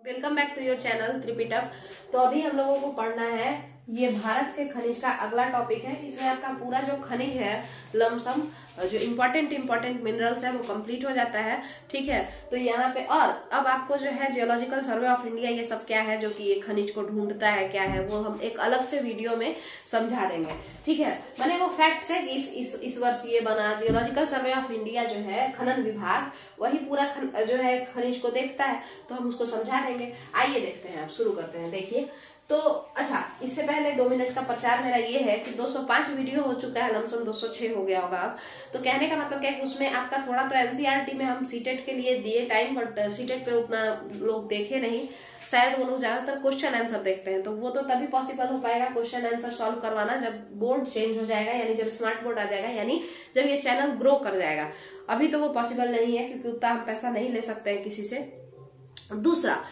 Welcome back to your channel Tripitak. तो अभी हम लोगों को पढ़ना है ये भारत के खनिज का अगला टॉपिक है। इसमें आपका पूरा जो खनिज है लमसम जो इम्पोर्टेंट मिनरल्स है वो कंप्लीट हो जाता है। ठीक है, तो यहाँ पे और अब आपको जो है जियोलॉजिकल सर्वे ऑफ इंडिया ये सब क्या है जो कि ये खनिज को ढूंढता है क्या है वो हम एक अलग से वीडियो में समझा देंगे। ठीक है, मैंने वो फैक्ट्स है कि इस वर्ष ये बना जियोलॉजिकल सर्वे ऑफ इंडिया जो है खनन विभाग वही पूरा जो है खनिज को देखता है, तो हम उसको समझा देंगे। आइए देखते हैं, आप शुरू करते हैं। देखिए तो अच्छा, इससे पहले 2 मिनट का प्रचार मेरा ये है कि 205 वीडियो हो चुका है, लमसम 206 हो गया होगा अब। तो कहने का मतलब क्या है कि उसमें आपका थोड़ा तो एनसीईआरटी में हम सीटेट के लिए दिए टाइम, बट सीटेट पे उतना लोग देखे नहीं, शायद वो लोग ज्यादातर क्वेश्चन आंसर देखते हैं। तो वो तो तभी पॉसिबल हो पाएगा क्वेश्चन आंसर सॉल्व करवाना जब बोर्ड चेंज हो जाएगा, यानी जब स्मार्ट बोर्ड आ जाएगा, यानी जब ये चैनल ग्रो कर जाएगा। अभी तो वो पॉसिबल नहीं है क्योंकि उतना हम पैसा नहीं ले सकते हैं किसी से। दूसरा,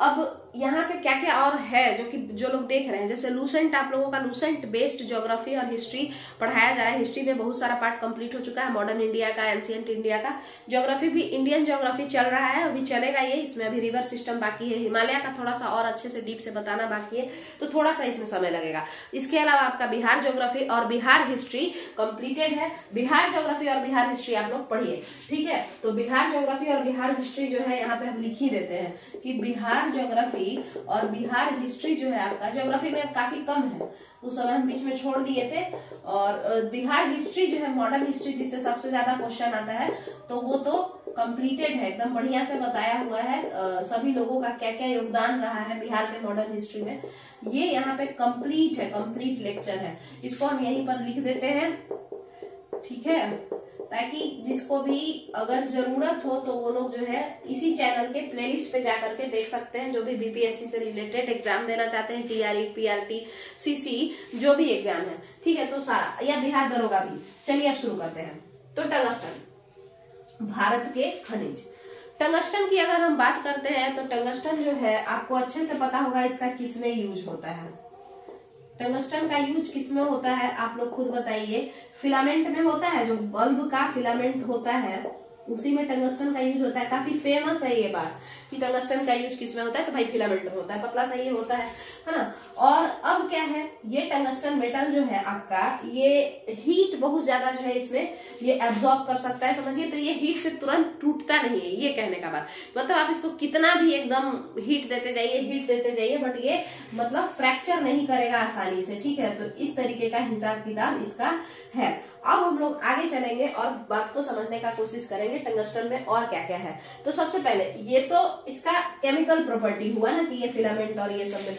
अब यहाँ पे क्या क्या और है जो लोग देख रहे हैं, जैसे लूसेंट, आप लोगों का लूसेंट बेस्ड ज्योग्राफी और हिस्ट्री पढ़ाया जा रहा है। हिस्ट्री में बहुत सारा पार्ट कंप्लीट हो चुका है, मॉडर्न इंडिया का, एंशिएंट इंडिया का। ज्योग्राफी भी इंडियन ज्योग्राफी चल रहा है, अभी चलेगा ये। इसमें अभी रिवर सिस्टम बाकी है, हिमालय का थोड़ा सा और अच्छे से डीप से बताना बाकी है, तो थोड़ा सा इसमें समय लगेगा। इसके अलावा आपका बिहार ज्योग्राफी और बिहार हिस्ट्री कंप्लीटेड है। बिहार ज्योग्राफी और बिहार हिस्ट्री आप लोग पढ़िए। ठीक है, तो बिहार ज्योग्राफी और बिहार हिस्ट्री जो है यहाँ पे हम लिख ही देते हैं कि बिहार ज्योग्राफी और बिहार हिस्ट्री जो है आपका, ज्योग्राफी में काफी कम है, उस समय हम बीच में छोड़ दिए थे। और बिहार हिस्ट्री जो है मॉडर्न हिस्ट्री जिससे सबसे ज्यादा क्वेश्चन आता है, तो वो तो कंप्लीटेड है, एकदम बढ़िया से बताया हुआ है सभी लोगों का क्या क्या योगदान रहा है बिहार के मॉडर्न हिस्ट्री में। ये यहाँ पे कंप्लीट है, कंप्लीट लेक्चर है, इसको हम यहीं पर लिख देते हैं। ठीक है, ताकि जिसको भी अगर जरूरत हो तो वो लोग जो है इसी चैनल के प्लेलिस्ट पे जाकर के देख सकते हैं, जो भी बीपीएससी से रिलेटेड एग्जाम देना चाहते हैं, टीआरई, पीआरटी, सीसी, जो भी एग्जाम है। ठीक है, तो सारा, या बिहार दरोगा भी। चलिए अब शुरू करते हैं। तो टंगस्टन, भारत के खनिज। टंगस्टन की अगर हम बात करते हैं तो टंगस्टन जो है आपको अच्छे से पता होगा इसका किसमें यूज होता है। टंगस्टन का यूज किसमें होता है आप लोग खुद बताइए। फिलामेंट में होता है, जो बल्ब का फिलामेंट होता है उसी में टंगस्टन का यूज होता है। काफी फेमस है ये बात कि टंगस्टन का यूज किसमें होता है, तो भाई फिलामेंट में होता है, पतला सा ये होता है ना। और अब क्या है, ये टंगस्टन मेटल जो है आपका, ये हीट बहुत ज्यादा जो है इसमें ये एब्जॉर्ब कर सकता है, समझिए। तो ये हीट से तुरंत टूटता नहीं है, ये कहने का बात मतलब आप इसको कितना भी एकदम हीट देते जाइए, बट ये मतलब फ्रैक्चर नहीं करेगा आसानी से। ठीक है, तो इस तरीके का हिसाब किताब इसका है। अब हम लोग आगे चलेंगे और बात को समझने का कोशिश करेंगे टंगस्टन में और क्या क्या है। तो सबसे पहले ये तो इसका केमिकल प्रॉपर्टी हुआ ना कि ये फिलामेंट और ये सब में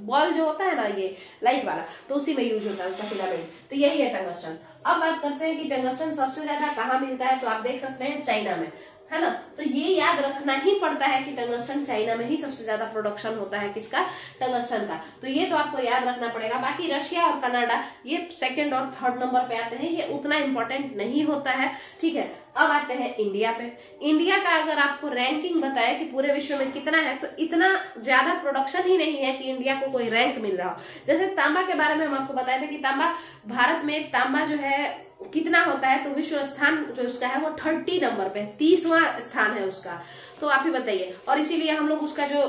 बल्ब जो होता है ना ये लाइट वाला, तो उसी में यूज होता है उसका फिलामेंट, तो यही है टंगस्टन। अब बात करते हैं कि टंगस्टन सबसे ज्यादा कहाँ मिलता है, तो आप देख सकते हैं चाइना में, है ना। तो ये याद रखना ही पड़ता है कि टंगस्टन चाइना में ही सबसे ज्यादा प्रोडक्शन होता है, किसका, टंगस्टन का। तो ये तो आपको याद रखना पड़ेगा। बाकी रशिया और कनाडा ये 2nd और 3rd नंबर पे आते हैं, ये उतना इंपॉर्टेंट नहीं होता है। ठीक है, अब आते हैं इंडिया पे। इंडिया का अगर आपको रैंकिंग बताए कि पूरे विश्व में कितना है, तो इतना ज्यादा प्रोडक्शन ही नहीं है कि इंडिया को कोई रैंक मिल रहा हो। जैसे तांबा के बारे में हम आपको बताए थे कि तांबा, भारत में तांबा जो है कितना होता है, तो विश्व स्थान जो उसका है वो 30 नंबर पे, 30वां स्थान है उसका। तो आप ही बताइए। और इसीलिए हम लोग उसका जो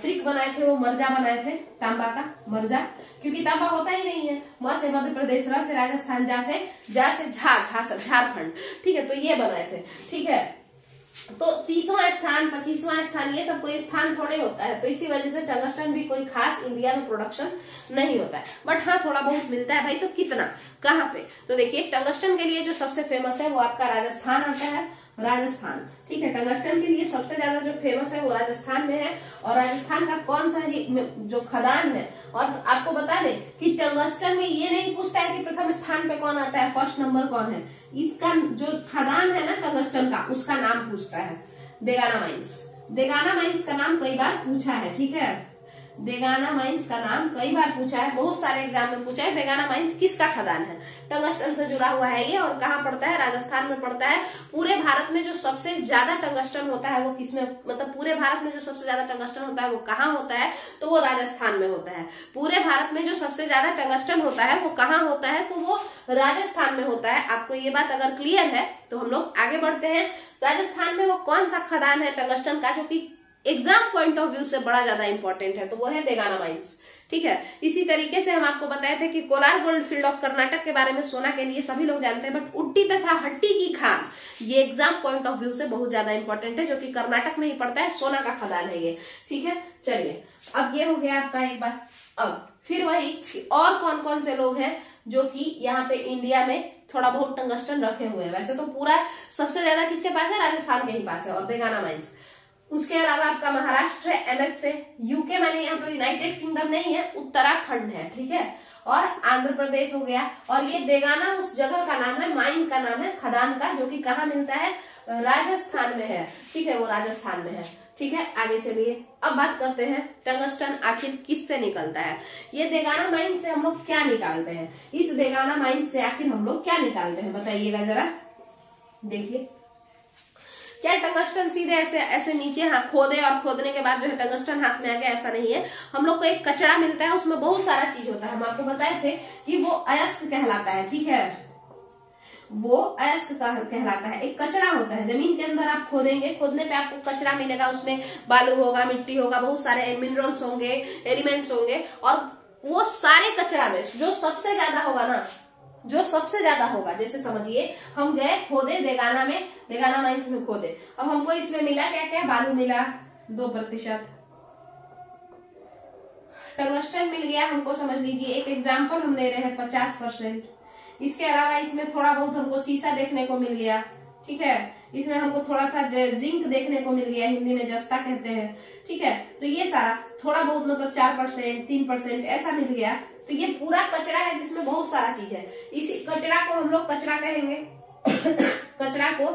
ट्रिक बनाए थे वो मर्जा बनाए थे, तांबा का मर्जा, क्योंकि तांबा होता ही नहीं है। म से मध्य प्रदेश, र से राजस्थान, जा से झारखंड। ठीक है, तो ये बनाए थे। ठीक है, तो 30वां स्थान, 25वां स्थान, ये सब कोई स्थान थोड़े होता है। तो इसी वजह से टंगस्टन भी कोई खास इंडिया में प्रोडक्शन नहीं होता है, बट हाँ थोड़ा बहुत मिलता है। भाई तो कितना, कहाँ पे, तो देखिए टंगस्टन के लिए जो सबसे फेमस है वो आपका राजस्थान आता है, राजस्थान। ठीक है, टंगस्टन के लिए सबसे ज्यादा जो फेमस है वो राजस्थान में है। और राजस्थान का कौन सा जो खदान है, और आपको बता दें कि टंगस्टन में ये नहीं पूछता है कि प्रथम स्थान पे कौन आता है, फर्स्ट नंबर कौन है, इसका जो खदान है ना टंगस्टन का, उसका नाम पूछता है, देगाना माइंस। देगाना माइंस का नाम कई बार पूछा है। ठीक है, देगाना माइंस का नाम कई बार पूछा है, बहुत सारे एग्जाम में पूछा है। देगाना माइंस किसका खदान है, टंगस्टन से जुड़ा हुआ है ये, और कहाँ पड़ता है, राजस्थान में पड़ता है। पूरे भारत में जो सबसे ज्यादा टंगस्टन होता है वो किसमें, मतलब पूरे भारत में जो सबसे ज्यादा टंगस्टन होता है वो कहाँ होता है, तो वो राजस्थान में होता है। पूरे भारत में जो सबसे ज्यादा टंगस्टन होता है वो कहाँ होता है, तो वो राजस्थान में होता है। आपको ये बात अगर क्लियर है तो हम लोग आगे बढ़ते हैं। राजस्थान में वो कौन सा खदान है टंगस्टन का जो कि एग्जाम पॉइंट ऑफ व्यू से बड़ा ज्यादा इंपॉर्टेंट है, तो वो है देगाना माइंस। ठीक है, इसी तरीके से हम आपको बताए थे कि Kolar gold field of Karnataka के बारे में सोना के लिए सभी लोग जानते हैं, बट उट्टी तथा हट्टी की खान ये एग्जाम पॉइंट ऑफ व्यू से बहुत ज्यादा इंपॉर्टेंट है, जो कि कर्नाटक में ही पड़ता है, सोना का खदान है ये। ठीक है, चलिए अब ये हो गया आपका एक बार। अब फिर वही और कौन कौन से लोग हैं जो कि यहाँ पे इंडिया में थोड़ा बहुत टंगस्टन रखे हुए हैं। वैसे तो पूरा सबसे ज्यादा किसके पास है, राजस्थान के ही पास है और देगाना माइंस। उसके अलावा आपका महाराष्ट्र है एमएच से, यूके माने यहाँ पे यूनाइटेड किंगडम नहीं है, उत्तराखंड है। ठीक है, और आंध्र प्रदेश हो गया। और ये देगाना उस जगह का नाम है, माइन का नाम है, खदान का, जो कि कहाँ मिलता है, राजस्थान में है। ठीक है, वो राजस्थान में है। ठीक है, आगे चलिए अब बात करते हैं टंगस्टन आखिर किससे निकलता है। ये देगाना माइन से हम लोग क्या निकालते हैं, इस देगाना माइन से आखिर हम लोग क्या निकालते हैं, बताइएगा जरा। देखिए, क्या टंगस्टन सीधे ऐसे ऐसे नीचे खोदे और खोदने के बाद जो है टंगस्टन हाथ में आ गया, ऐसा नहीं है। हम लोग को एक कचरा मिलता है, उसमें बहुत सारा चीज होता है। हम आपको बताए थे कि वो अयस्क कहलाता है। ठीक है, वो अयस्क कहलाता है, एक कचरा होता है। जमीन के अंदर आप खोदेंगे, खोदने पे आपको कचरा मिलेगा, उसमें बालू होगा, मिट्टी होगा, बहुत सारे मिनरल्स होंगे, एलिमेंट्स होंगे, और वो सारे कचरा में जो सबसे ज्यादा होगा ना, जो सबसे ज्यादा होगा, जैसे समझिए हम गए खोदे देगाना में, देगाना माइंस में खोदे, अब हमको इसमें मिला क्या क्या, बालू मिला 2%, टंगस्टन मिल गया हमको, समझ लीजिए एक एग्जाम्पल हम ले रहे हैं 50%। इसके अलावा इसमें थोड़ा बहुत हमको शीशा देखने को मिल गया। ठीक है, इसमें हमको थोड़ा सा जिंक देखने को मिल गया, हिंदी में जस्ता कहते हैं। ठीक है, तो ये सारा थोड़ा बहुत मतलब 4%, 3% ऐसा मिल गया। तो ये पूरा कचरा है जिसमें बहुत सारा चीज है। इसी कचरा को हम लोग कचरा कहेंगे कचरा को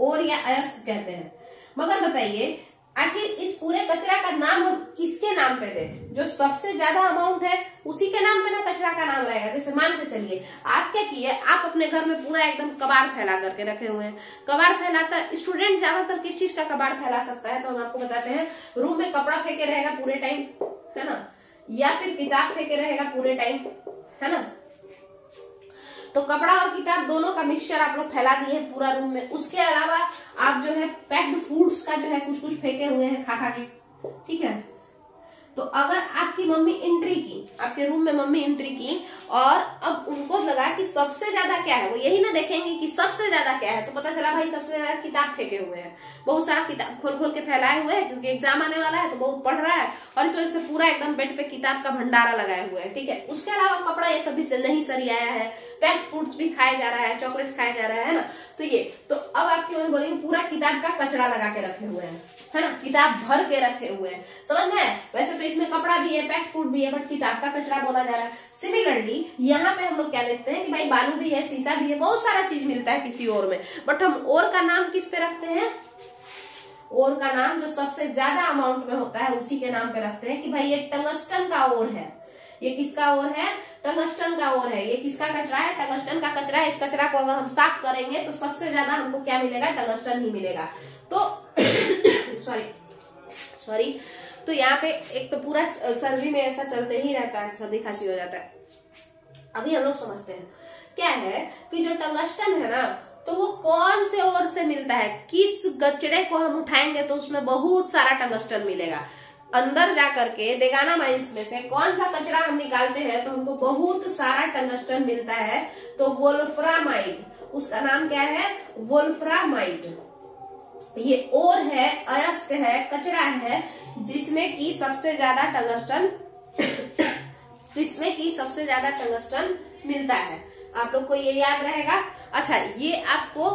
ओर या अयस्क कहते हैं। मगर बताइए आखिर इस पूरे कचरा का नाम हम किसके नाम पे दें, जो सबसे ज्यादा अमाउंट है उसी के नाम पे ना कचरा का नाम रहेगा। जैसे मान के चलिए आप क्या किए, आप अपने घर में पूरा एकदम कबाड़ फैला करके रखे हुए हैं। कबाड़ फैलाता स्टूडेंट ज्यादातर किस चीज का कबाड़ फैला सकता है, तो हम आपको बताते हैं, रूम में कपड़ा फेंके रहेगा पूरे टाइम, है ना, या फिर किताब फेंके रहेगा पूरे टाइम, है ना। तो कपड़ा और किताब दोनों का मिक्सचर आप लोग फैला दिए हैं पूरा रूम में। उसके अलावा आप जो है पैक्ड फूड्स का जो है कुछ कुछ फेंके हुए हैं खा खा के। ठीक है, तो अगर आपकी मम्मी एंट्री की, आपके रूम में मम्मी एंट्री की, और अब उनको लगा कि सबसे ज्यादा क्या है, वो यही ना देखेंगे कि सबसे ज्यादा क्या है, तो पता चला भाई सबसे ज्यादा किताब फेंके हुए हैं, बहुत सारा किताब खोल खोल के फैलाए हुए हैं, क्योंकि एग्जाम आने वाला है तो बहुत पढ़ रहा है, और इस वजह से पूरा एकदम बेड पे किताब का भंडारा लगाए हुए हैं। ठीक है, उसके अलावा कपड़ा ये सब भी नहीं सरियाया है, पैक्ड फूड्स भी खाया जा रहा है, चॉकलेट्स खाया जा रहा है ना। तो ये तो अब आपकी मम्मी बोलेंगे पूरा किताब का कचरा लगा के रखे हुए हैं, है ना, किताब भर के रखे हुए हैं। समझ में है, वैसे तो इसमें कपड़ा भी है, पैक्ड फूड भी है, बट किताब का कचरा बोला जा रहा है। सिमिलरली यहाँ पे हम लोग क्या देखते हैं कि भाई बालू भी है, शीशा भी है, बहुत सारा चीज मिलता है किसी और में, बट हम और का नाम किस पे रखते हैं, और का नाम जो सबसे ज्यादा अमाउंट में होता है उसी के नाम पे रखते हैं कि भाई ये टंगस्टन का ओर है। ये किसका ओर है, टंगस्टन का ओर है। ये किसका कचरा है, टंगस्टन का कचरा है। इस कचरा को अगर हम साफ करेंगे तो सबसे ज्यादा हमको क्या मिलेगा, टंगस्टन ही मिलेगा। तो सॉरी तो यहाँ पे एक तो पूरा सर्दी में ऐसा चलते ही रहता है, सर्दी खांसी हो जाता है। अभी हम लोग समझते हैं क्या है कि जो टंगस्टन है ना, तो वो कौन से ओर से मिलता है, किस कचरे को हम उठाएंगे तो उसमें बहुत सारा टंगस्टन मिलेगा। अंदर जाकर के देगाना माइंस में से कौन सा कचरा हम निकालते हैं तो हमको बहुत सारा टंगस्टन मिलता है, तो वोल्फ्रामाइड, उसका नाम क्या है, वोल्फ्रामाइड। ये ओर है, अयस्क है, कचरा है, जिसमें की सबसे ज्यादा टंगस्टन मिलता है। आप लोग को ये याद रहेगा। अच्छा, ये आपको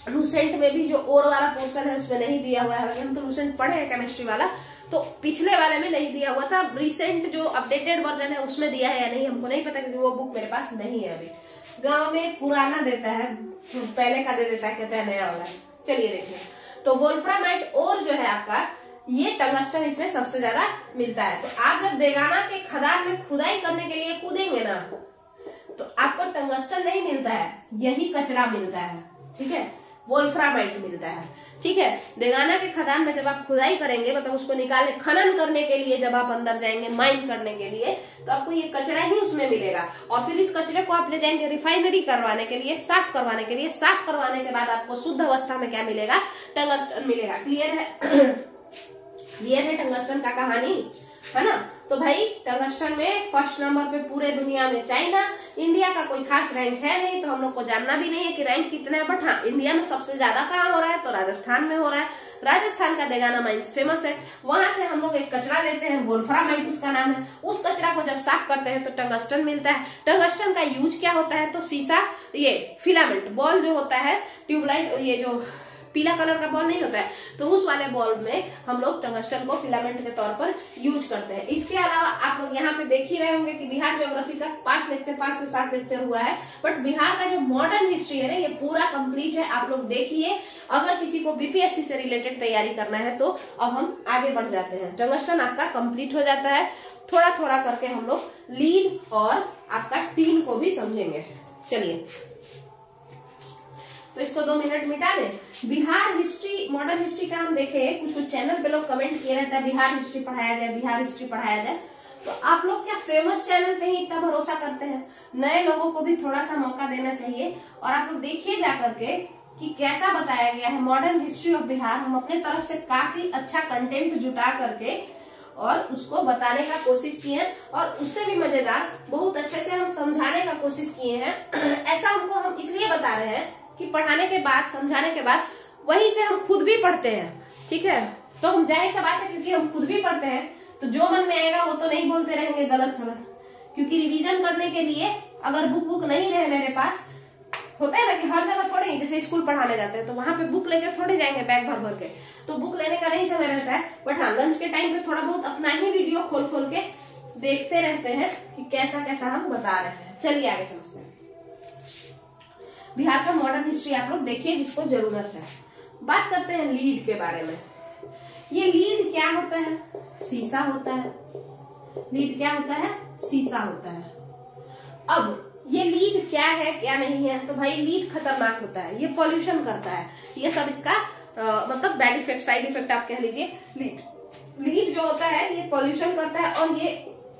लूसेंट में भी जो ओर वाला पोर्शन है उसमें नहीं दिया हुआ है, हालांकि हम तो लूसेंट पढ़े हैं केमिस्ट्री वाला, तो पिछले वाले में नहीं दिया हुआ था। रिसेंट जो अपडेटेड वर्जन है उसमें दिया है या नहीं हमको नहीं पता, क्योंकि वो बुक मेरे पास नहीं है अभी। गांव में पुराना देता है, पहले का दे देता है, कहता है नया वाला। चलिए देखिए, तो वोल्फ्रामाइड और जो है आपका ये टंगस्टन इसमें सबसे ज्यादा मिलता है। तो आप जब देगाना के खदान में खुदाई करने के लिए कूदेंगे ना, तो आपको टंगस्टन नहीं मिलता है, यही कचरा मिलता है। ठीक है, वोल्फ्रामाइड मिलता है। ठीक है, देगाना के खदान में जब आप खुदाई करेंगे, मतलब उसको निकालने, खनन करने के लिए जब आप अंदर जाएंगे माइन करने के लिए, तो आपको ये कचरा ही उसमें मिलेगा। और फिर इस कचरे को आप ले जाएंगे रिफाइनरी करवाने के लिए, साफ करवाने के लिए। साफ करवाने के बाद आपको शुद्ध अवस्था में क्या मिलेगा, टंगस्टन मिलेगा। क्लियर है। ये है टंगस्टन का कहानी, है ना। तो भाई टंगस्टन में फर्स्ट नंबर पे पूरे दुनिया में चाइना, इंडिया का कोई खास रैंक है नहीं, तो हम लोग को जानना भी नहीं है कि रैंक कितना है। बट हाँ, इंडिया में सबसे ज्यादा कहाँ हो रहा है, तो राजस्थान में हो रहा है। राजस्थान का देगाना माइंस फेमस है। वहां से हम लोग एक कचरा लेते हैं, वोल्फ्रामाइट उसका नाम है। उस कचरा को जब साफ करते हैं तो टंगस्टन मिलता है। टंगस्टन का यूज क्या होता है, तो शीशा, ये फिलामेंट बॉल जो होता है, ट्यूबलाइट, ये जो पीला कलर का बॉल नहीं होता है, तो उस वाले बॉल में हम लोग टंगस्टन को फिलामेंट के तौर पर यूज करते हैं। इसके अलावा आप लोग यहाँ पे देख ही रहे होंगे कि बिहार ज्योग्राफी का 5 से 7 लेक्चर हुआ है। बट बिहार का जो मॉडर्न हिस्ट्री है ना, ये पूरा कंप्लीट है, आप लोग देखिए। अगर किसी को बीपीएससी से रिलेटेड तैयारी करना है तो अब हम आगे बढ़ जाते हैं। टंगस्टन आपका कंप्लीट हो जाता है। थोड़ा थोड़ा करके हम लोग लीड और आपका टीन को भी समझेंगे। चलिए, तो इसको 2 मिनट मिटा दें। बिहार हिस्ट्री, मॉडर्न हिस्ट्री का हम देखें, कुछ चैनल पे लोग कमेंट किए रहता है बिहार हिस्ट्री पढ़ाया जाए, बिहार हिस्ट्री पढ़ाया जाए। तो आप लोग क्या फेमस चैनल पे ही इतना भरोसा करते हैं? नए लोगों को भी थोड़ा सा मौका देना चाहिए। और आप लोग देखिए जा करके कि कैसा बताया गया है मॉडर्न हिस्ट्री ऑफ बिहार। हम अपने तरफ से काफी अच्छा कंटेंट जुटा करके और उसको बताने का कोशिश किए हैं, और उससे भी मजेदार बहुत अच्छे से हम समझाने का कोशिश किए हैं। ऐसा हमको हम इसलिए बता रहे हैं कि पढ़ाने के बाद, समझाने के बाद वहीं से हम खुद भी पढ़ते हैं, ठीक है। तो हम जाहिर सा बात है, क्योंकि हम खुद भी पढ़ते हैं तो जो मन में आएगा वो तो नहीं बोलते रहेंगे गलत सलत। क्योंकि रिवीजन करने के लिए अगर बुक नहीं रहे मेरे पास, होता है ना कि हर जगह थोड़े ही, जैसे स्कूल पढ़ाने जाते हैं तो वहां पे बुक लेके थोड़े जाएंगे बैग भर भर के, तो बुक लेने का नहीं समय रहता है। बट हाँ, लंच के टाइम पे थोड़ा बहुत अपना ही वीडियो खोल खोल के देखते रहते हैं कि कैसा कैसा हम बता रहे हैं। चलिए आगे समझते हैं। बिहार का मॉडर्न हिस्ट्री आप लोग देखिए जिसको जरूरत है। बात करते हैं लीड के बारे में। ये लीड क्या होता है? शीशा होता है। लीड क्या होता है? शीशा होता है। अब ये लीड क्या है क्या नहीं है, तो भाई लीड खतरनाक होता है, ये पॉल्यूशन करता है, ये सब इसका मतलब बैड इफेक्ट, साइड इफेक्ट आप कह लीजिए। लीड जो होता है ये पॉल्यूशन करता है और ये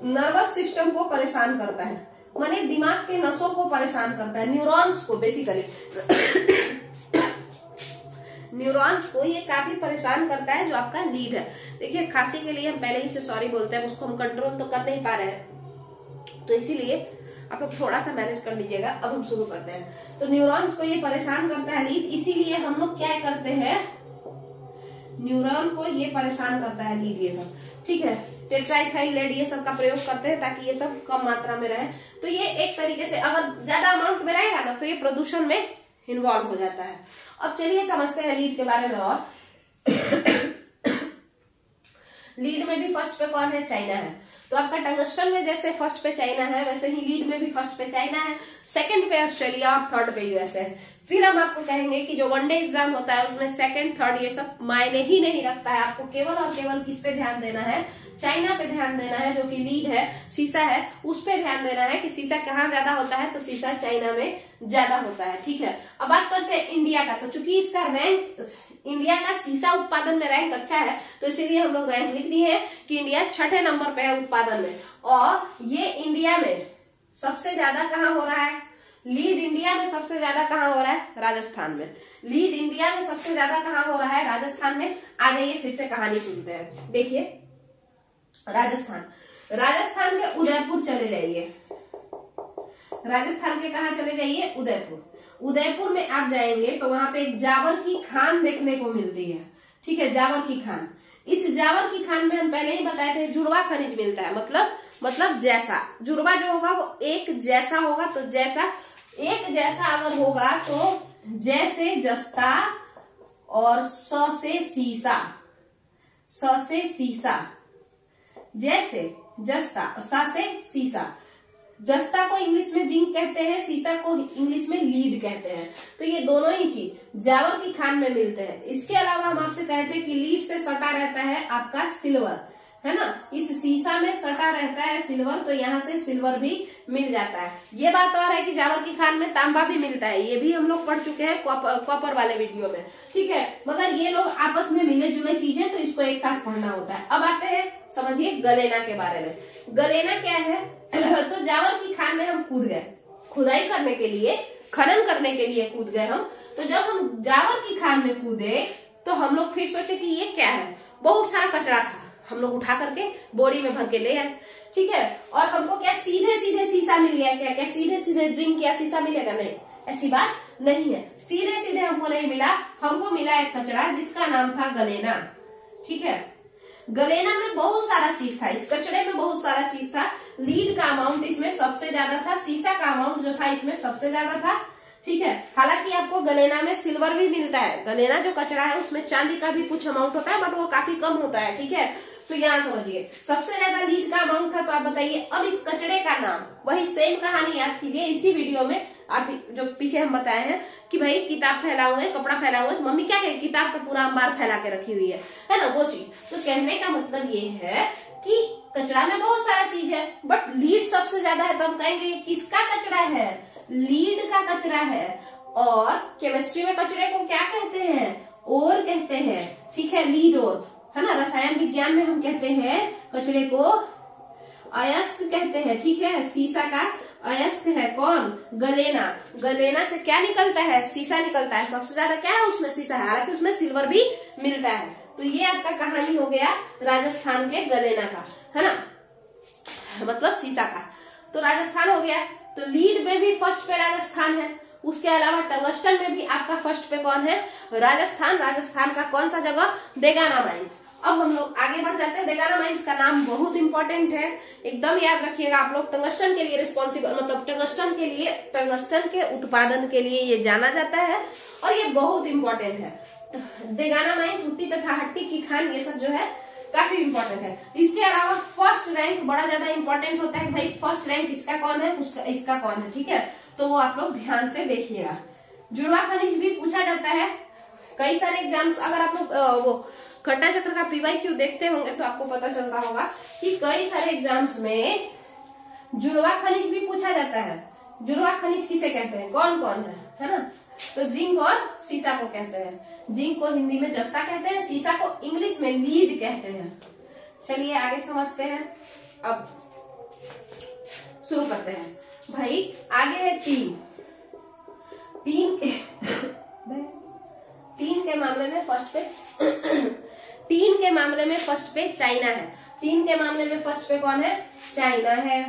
नर्वस सिस्टम को परेशान करता है, माने दिमाग के नसों को परेशान करता है, न्यूरॉन्स को बेसिकली न्यूरॉन्स को ये काफी परेशान करता है जो आपका लीड है। देखिए, खांसी के लिए हम पहले ही से सॉरी बोलते हैं, उसको हम कंट्रोल तो कर नहीं पा रहे हैं, तो इसीलिए आप लोग थोड़ा सा मैनेज कर लीजिएगा। अब हम शुरू करते हैं। तो न्यूरॉन्स को ये परेशान करता है लीड, इसीलिए हम लोग क्या करते हैं, न्यूरॉन को ये परेशान करता है लीड, ये सब, ठीक है। टेट्राइथाइलेड ये सब का प्रयोग करते हैं ताकि ये सब कम मात्रा में रहे। तो ये एक तरीके से अगर ज्यादा अमाउंट में रहेगा ना तो ये प्रदूषण में इन्वॉल्व हो जाता है। अब चलिए समझते हैं लीड के बारे में। और लीड में भी फर्स्ट पे कौन है? चाइना है। तो आपका टंगस्टन में जैसे फर्स्ट पे चाइना है, वैसे ही लीड में भी फर्स्ट पे चाइना है, सेकंड पे ऑस्ट्रेलिया और थर्ड पे यूएसए है। फिर हम आपको कहेंगे कि जो वनडे एग्जाम होता है उसमें सेकंड थर्ड ये सब मायने ही नहीं रखता है। आपको केवल और केवल किस पे ध्यान देना है? चाइना पे ध्यान देना है, जो कि लीड है, शीशा है, उस पे ध्यान देना है कि शीशा कहाँ ज्यादा होता है, तो शीशा चाइना में ज्यादा होता है, ठीक है। अब बात करते हैं इंडिया का। तो चूंकि इसका रैंक, इंडिया का शीशा उत्पादन में रैंक अच्छा है, तो इसीलिए हम लोग रैंक लिख दिए हैं कि इंडिया 6ठे नंबर पे है उत्पादन में। और ये इंडिया में सबसे ज्यादा कहाँ हो रहा है? लीड इंडिया में सबसे ज्यादा कहाँ हो रहा है? राजस्थान में। लीड इंडिया में सबसे ज्यादा कहाँ हो रहा है? राजस्थान में। आ जाइए फिर से कहानी सुनते हैं। देखिए, राजस्थान के उदयपुर चले जाइए। राजस्थान के कहा चले जाइए? उदयपुर। उदयपुर में आप जाएंगे तो वहां पे एक जावर की खान देखने को मिलती है, ठीक है, जावर की खान। इस जावर की खान में हम पहले ही बताए थे जुड़वा खनिज मिलता है, मतलब जैसा, जुड़वा जो होगा वो एक जैसा होगा। तो जैसा, एक जैसा अगर होगा तो जैसे जस्ता और स से सीसा, स से सीसा, जैसे जस्ता, सा से सीसा। जस्ता को इंग्लिश में जिंक कहते हैं, सीसा को इंग्लिश में लीड कहते हैं। तो ये दोनों ही चीज जावर की खान में मिलते हैं। इसके अलावा हम आपसे कहते हैं कि लीड से सटा रहता है आपका सिल्वर, है ना। इस सीसा में सटा रहता है सिल्वर, तो यहाँ से सिल्वर भी मिल जाता है। ये बात और है कि जावर की खान में तांबा भी मिलता है, ये भी हम लोग पढ़ चुके हैं कॉपर वाले वीडियो में, ठीक है। मगर ये लोग आपस में मिले जुले चीजें, तो इसको एक साथ पढ़ना होता है। अब आते हैं, समझिए गलेना के बारे में। गलेना क्या है? तो जावर की खान में हम कूद गए, खुदाई करने के लिए, खनन करने के लिए कूद गए हम। तो जब हम जावर की खान में कूदे तो हम लोग फिर सोचे कि ये क्या है, बहुत सारा कचरा था, हम लोग उठा करके बोरी में भर के ले आए, ठीक है। और हमको क्या सीधे सीधे शीशा मिल गया क्या? क्या सीधे सीधे जिंक या शीशा मिलेगा? नहीं, ऐसी बात नहीं है। सीधे सीधे हमको नहीं मिला, हमको मिला एक कचरा जिसका नाम था गलेना, ठीक है। गलेना में बहुत सारा चीज था, इस कचरे में बहुत सारा चीज था। लीड का अमाउंट इसमें सबसे ज्यादा था, शीशा का अमाउंट जो था इसमें सबसे ज्यादा था, ठीक है। हालांकि आपको गलेना में सिल्वर भी मिलता है, गलेना जो कचरा है उसमें चांदी का भी कुछ अमाउंट होता है, बट वो काफी कम होता है, ठीक है। तो यहाँ समझिए सबसे ज्यादा लीड का अमाउंट था। तो आप बताइए अब इस कचरे का नाम, वही सेम कहानी याद कीजिए। इसी वीडियो में आप जो पीछे हम बताए हैं कि भाई किताब फैला हुआ है, कपड़ा फैला हुआ है, तो मम्मी क्या कहे, किताब का पूरा अंबार फैला के रखी हुई है ना, वो चीज। तो कहने का मतलब ये है कि कचरा में बहुत सारा चीज है, बट लीड सबसे ज्यादा है। तो हम कहेंगे किसका कचरा है? लीड का कचरा है। और केमिस्ट्री में कचरे को क्या कहते हैं? ओर कहते हैं, ठीक है, लीड ओर, है ना। रसायन विज्ञान में हम कहते हैं कचरे को अयस्क कहते हैं, ठीक है। शीशा का अयस्क है कौन? गलेना। गलेना से क्या निकलता है? शीशा निकलता है। सबसे ज्यादा क्या है उसमें? शीशा है, हालांकि उसमें सिल्वर भी मिलता है। तो ये आपका कहानी हो गया राजस्थान के गलेना का, है ना, मतलब शीशा का। तो राजस्थान हो गया। तो लीड में भी फर्स्ट पे राजस्थान है। उसके अलावा टंगस्टन में भी आपका फर्स्ट पे कौन है? राजस्थान। राजस्थान का कौन सा जगह? देगाना माइंस। अब हम लोग आगे बढ़ जाते हैं। देगाना माइंस का नाम बहुत इंपॉर्टेंट है, एकदम याद रखिएगा आप लोग। टंगस्टन के लिए रिस्पॉन्सिबल, मतलब टंगस्टन के लिए, टंगस्टन के उत्पादन के लिए ये जाना जाता है और ये बहुत इंपॉर्टेंट है। देगाना माइंस, हुट्टी तथा हट्टी की खान, ये सब जो है काफी इंपॉर्टेंट है। इसके अलावा फर्स्ट रैंक बड़ा ज्यादा इंपॉर्टेंट होता है। भाई फर्स्ट रैंक इसका कौन है, उसका इसका कौन है, ठीक है। तो वो आप लोग ध्यान से देखिएगा। जुड़वा खनिज भी पूछा जाता है कई सारे एग्जाम्स। अगर आप लोग वो घटना चक्र का PYQ देखते होंगे तो आपको पता चलता होगा कि कई सारे एग्जाम्स में जुड़वा खनिज भी पूछा जाता है। जुड़वा खनिज किसे कहते हैं, कौन कौन है ना। तो जिंक और शीशा को कहते हैं। जिंक को हिंदी में जस्ता कहते हैं, शीशा को इंग्लिश में लीड कहते हैं। चलिए आगे समझते हैं, अब शुरू करते हैं। भाई आगे है टीन। टीन के मामले में फर्स्ट पे टीन के मामले में फर्स्ट पे चाइना है। टीन के मामले में फर्स्ट पे कौन है? चाइना है।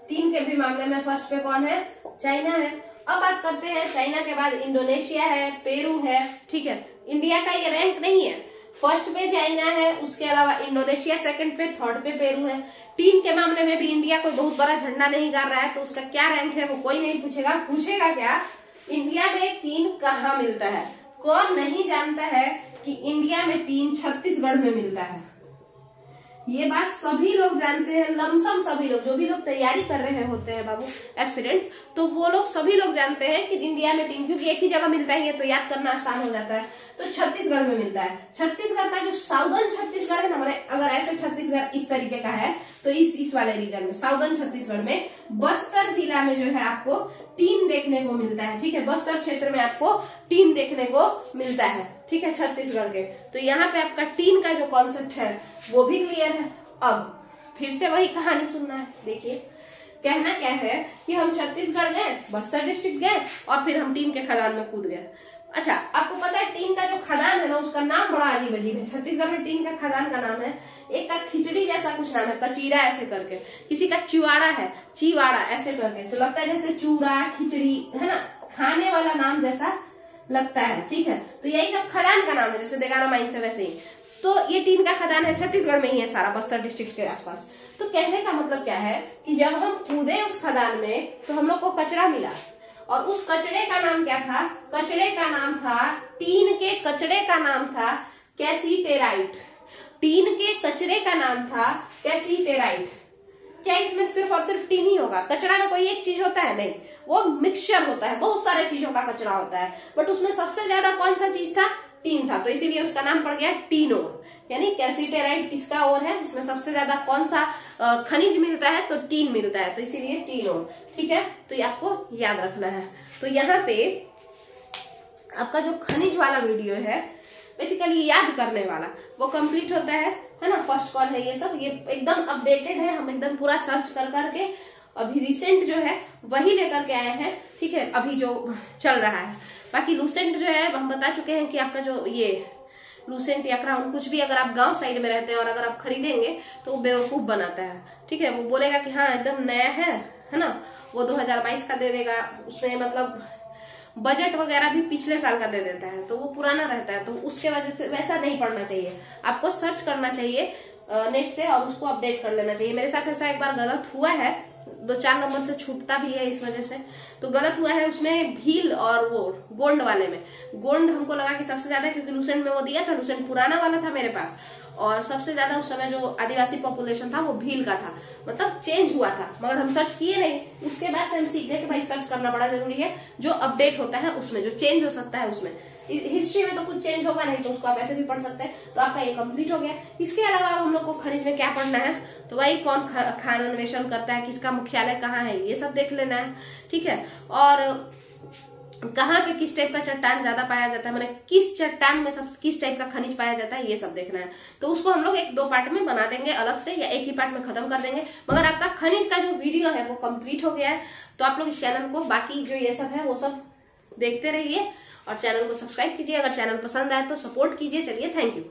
टीन के भी मामले में फर्स्ट पे कौन है? चाइना है। अब बात करते हैं चाइना के बाद इंडोनेशिया है, पेरू है, ठीक है। इंडिया का ये रैंक नहीं है, फर्स्ट पे चाइना है, उसके अलावा इंडोनेशिया सेकंड पे, थर्ड पे पेरू है। टीन के मामले में भी इंडिया कोई बहुत बड़ा झंडा नहीं गाड़ रहा है, तो उसका क्या रैंक है वो कोई नहीं पूछेगा। पूछेगा क्या, इंडिया में टीन कहाँ मिलता है। कौन नहीं जानता है कि इंडिया में टीन छत्तीसगढ़ में मिलता है। ये बात सभी लोग जानते हैं, लमसम सभी लोग, जो भी लोग तैयारी कर रहे होते हैं बाबू एस्पिरेंट्स, तो वो लोग सभी लोग जानते हैं कि इंडिया में टीन, क्योंकि एक ही जगह मिलता है तो याद करना आसान हो जाता है। तो छत्तीसगढ़ में मिलता है। छत्तीसगढ़ का जो साउदर्न छत्तीसगढ़ है ना, मतलब अगर ऐसे छत्तीसगढ़ इस तरीके का है तो इस वाले रीजन में, साउदर्न छत्तीसगढ़ में बस्तर जिला में जो है आपको टीन देखने को मिलता है, ठीक है। बस्तर क्षेत्र में आपको टीन देखने को मिलता है, ठीक है, छत्तीसगढ़ के। तो यहाँ पे आपका टीन का जो कॉन्सेप्ट है वो भी क्लियर है। अब फिर से वही कहानी सुनना है। देखिए कहना क्या है कि हम छत्तीसगढ़ गए, बस्तर डिस्ट्रिक्ट गए और फिर हम टीन के खदान में कूद गए। अच्छा, आपको पता है टीन का जो खदान है ना, उसका नाम बड़ा अजीब अजीब है। छत्तीसगढ़ में टीन का खदान का नाम है, एक का खिचड़ी जैसा कुछ नाम है, कचीरा ऐसे करके, किसी का चिवाड़ा है, चिवाड़ा ऐसे करके, तो लगता है जैसे चूड़ा खिचड़ी है ना, खाने वाला नाम जैसा लगता है, ठीक है। तो यही सब खदान का नाम है, जैसे देगाना माइंस है वैसे ही। तो ये टीन का खदान है, छत्तीसगढ़ में ही है सारा, बस्तर डिस्ट्रिक्ट के आसपास। तो कहने का मतलब क्या है कि जब हम कूदे उस खदान में तो हम लोग को कचरा मिला, और उस कचरे का नाम क्या था? कचरे का नाम था, टीन के कचरे का नाम था कैसीटेराइट। टीन के कचरे का नाम था कैसीटेराइट। क्या इसमें सिर्फ और सिर्फ टीन ही होगा? कचरा में कोई एक चीज होता है? नहीं, वो मिक्सचर होता है, बहुत सारे चीजों का कचरा होता है, बट उसमें सबसे ज्यादा कौन सा चीज था? टीन था। तो इसीलिए उसका नाम पड़ गया टीन ओर, यानी कैसीटेराइट किसका ओर है? इसमें सबसे ज्यादा कौन सा खनिज मिलता है? तो टीन मिलता है, तो इसीलिए टीन ओर, ठीक है। तो ये आपको याद रखना है। तो यहाँ पे आपका जो खनिज वाला वीडियो है, बेसिकली याद करने वाला, वो कंप्लीट होता है ना। फर्स्ट कौन है, ये सब ये एकदम अपडेटेड है, हम एकदम पूरा सर्च कर करके अभी रिसेंट जो है वही लेकर के आए हैं, ठीक है, अभी जो चल रहा है। बाकी रिसेंट जो है हम बता चुके हैं कि आपका जो ये लूसेंट या क्राउन कुछ भी अगर आप गांव साइड में रहते हैं और अगर आप खरीदेंगे तो वो बेवकूफ बनाता है, ठीक है। वो बोलेगा कि हाँ एकदम नया है ना, वो 2022 का दे देगा, उसमें मतलब बजट वगैरह भी पिछले साल का दे देता है, तो वो पुराना रहता है। तो उसके वजह से वैसा नहीं पढ़ना चाहिए, आपको सर्च करना चाहिए नेट से और उसको अपडेट कर लेना चाहिए। मेरे साथ ऐसा एक बार गलत हुआ है, 2-4 नंबर से छूटता भी है इस वजह से, तो गलत हुआ है उसमें भील और वो गोंड वाले में। गोंड हमको लगा कि सबसे ज्यादा, क्योंकि लूसेंट में वो दिया था, लूसेंट पुराना वाला था मेरे पास, और सबसे ज्यादा उस समय जो आदिवासी पॉपुलेशन था वो भील का था, मतलब चेंज हुआ था, मगर हम सर्च किए नहीं। उसके बाद से हम सीख गए कि भाई सर्च करना बड़ा जरूरी है, जो अपडेट होता है उसमें, जो चेंज हो सकता है उसमें। हिस्ट्री में तो कुछ चेंज होगा नहीं, तो उसको आप ऐसे भी पढ़ सकते हैं। तो आपका ये कंप्लीट हो गया। इसके अलावा हम लोग को खनिज में क्या पढ़ना है, तो भाई कौन खान अन्वेषण करता है, किसका मुख्यालय कहाँ है, ये सब देख लेना है, ठीक है। और कहाँ पे किस टाइप का चट्टान ज्यादा पाया जाता है, मैंने किस चट्टान में सब किस टाइप का खनिज पाया जाता है, ये सब देखना है। तो उसको हम लोग 1-2 पार्ट में बना देंगे अलग से, या एक ही पार्ट में खत्म कर देंगे। मगर आपका खनिज का जो वीडियो है वो कंप्लीट हो गया है। तो आप लोग इस चैनल को बाकी जो ये सब है वो सब देखते रहिए और चैनल को सब्सक्राइब कीजिए। अगर चैनल पसंद आए तो सपोर्ट कीजिए। चलिए, थैंक यू।